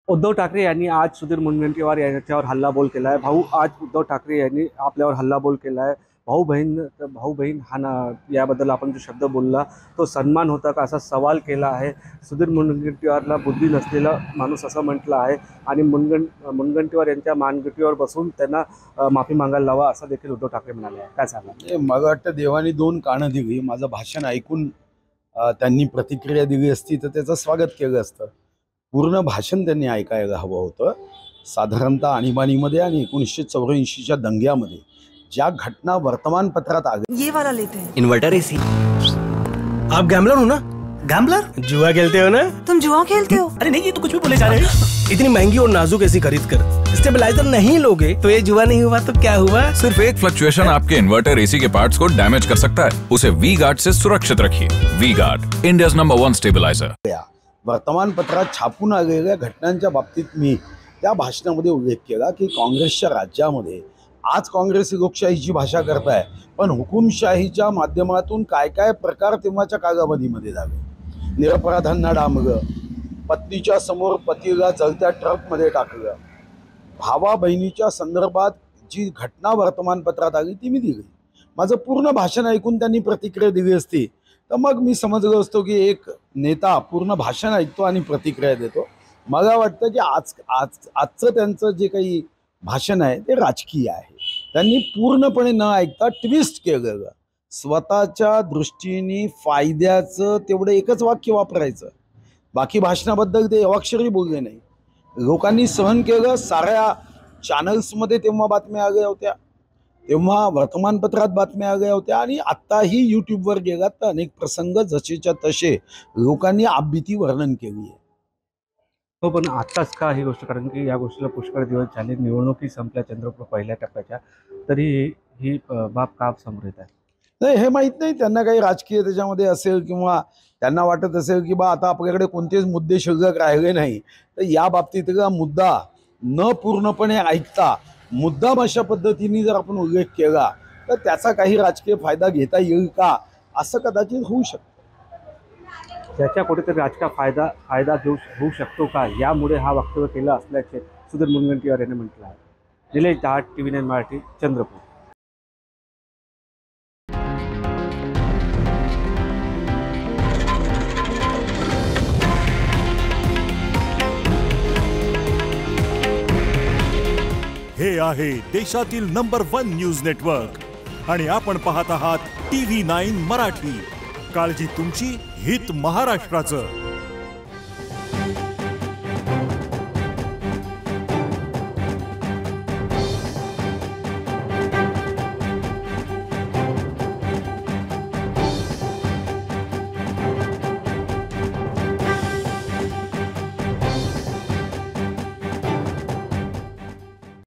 उद्धव ठाकरे यांनी आज सुधीर मुनगंटीवार यांच्यावर हल्लाबोल केला आहे। भाऊ, आज उद्धव ठाकरे यांनी आपल्यावर हल्लाबोल केला आहे। भाऊ बहीण हा ना, याबद्दल आपण जो शब्द बोलला तो सन्मान होता का असा सवाल केला आहे। सुधीर मुनगंटीवारला बुद्धी नसलेला माणूस असं म्हटलं आहे आणि मुनगंटीवार यांच्या मानगुटीवर बसून त्यांना माफी मागायला लावा असं देखील उद्धव ठाकरे म्हणाले आहे। काय सांगा? मला वाटतं देवानी दोन कानं दिली। माझं भाषण ऐकून त्यांनी प्रतिक्रिया दिली असती तर त्याचं स्वागत केलं असतं। पूर्ण भाषण त्यांनी ऐकायला हवं होतं। साधारणतः आणीबाणीमध्ये आणि 1984च्या दंग्यामध्ये ज्या घटना वर्तमानपत्रात आल्या, ये वाला लेते हैं। Inverter AC. आप गैम्बलर हो ना? गैम्बलर? जुआ खेलते हो ना? तुम जुआ खेलते हो? अरे नहीं, ये तो कुछ भी बोले जा रहे हैं। इतनी महंगी और नाजुक एसी खरीद कर स्टेबलाइजर नहीं लोगे तो ये जुआ नहीं हुआ तो क्या हुआ? सिर्फ एक फ्लक्चुएशन आपके इन्वर्टर एसी के पार्ट्स को डैमेज कर सकता है। उसे वी गार्ड से सुरक्षित रखिए। V Guard, India's number 1 stabiliser. वर्तमानपत्रात छापून आलेल्या घटनांच्या बाबतीत मी त्या भाषणामध्ये उल्लेख केला की काँग्रेसच्या राज्यामध्ये आज काँग्रेस लोकशाहीची भाषा करताय, पण हुकुमशाहीच्या माध्यमातून काय काय प्रकार तेव्हाच्या कालावधीमध्ये झाले। निरपराधांना डांबलं, पत्नीच्या समोर पतीला जळत्या ट्रकमध्ये टाकलं, भावा बहिणीच्या संदर्भात जी घटना वर्तमानपत्रात आली ती मी दिली। माझं पूर्ण भाषण ऐकून त्यांनी प्रतिक्रिया दिली असती तर मग मी समजलो असतो की एक नेता पूर्ण भाषण ऐकतो आणि प्रतिक्रिया देतो। मला वाटतं की आजचं त्यांचं जे काही भाषण आहे ते राजकीय आहे। त्यांनी पूर्णपणे न ऐकता ट्विस्ट केलं। स्वतःच्या दृष्टीने फायद्याचं तेवढं एकच वाक्य वापरायचं, बाकी भाषणाबद्दल ते अवाक्षरही बोलले नाही। लोकांनी सहन केलं। साऱ्या चॅनल्समध्ये तेव्हा बातम्या आल्या होत्या, तेव्हा वर्तमानपत्रात बातम्या आल्या होत्या आणि आत्ताही यूट्यूबवर गेलात तर अनेक प्रसंग जसेच्या तसे लोकांनी आपबीती वर्णन केली आहे। हो, पण आत्ताच का ही गोष्ट? कारण की या गोष्टीला पुष्कळ दिवस झाले, निवडणुकी संपल्या चंद्रपूर पहिल्या टप्प्याच्या, तरी ही बाब का समोर येत आहे? नाही, हे माहीत नाही त्यांना काही राजकीय त्याच्यामध्ये असेल किंवा त्यांना वाटत असेल की बा आता आपल्याकडे कोणतेच मुद्दे शिल्लक राहिले नाही, तर या बाबतीतला मुद्दा न पूर्णपणे ऐकता मुद्दाम अशा पद्धतीने जर आपण उल्लेख केला तर त्याचा काही राजकीय फायदा घेता येईल का असं कदाचित होऊ शकतं। त्याच्या कुठेतरी राजकीय फायदा होऊ शकतो का, यामुळे हा वक्तव्य केलं असल्याचे सुधीर मुनगंटीवार यांनी म्हटलं आहे। निलेश दहाट, TV9 मराठी, चंद्रपूर। हे आहे देशातील नंबर 1 न्यूज नेटवर्क आणि आपण पाहत आहात TV9 मराठी। काळजी तुमची, हित महाराष्ट्राचं।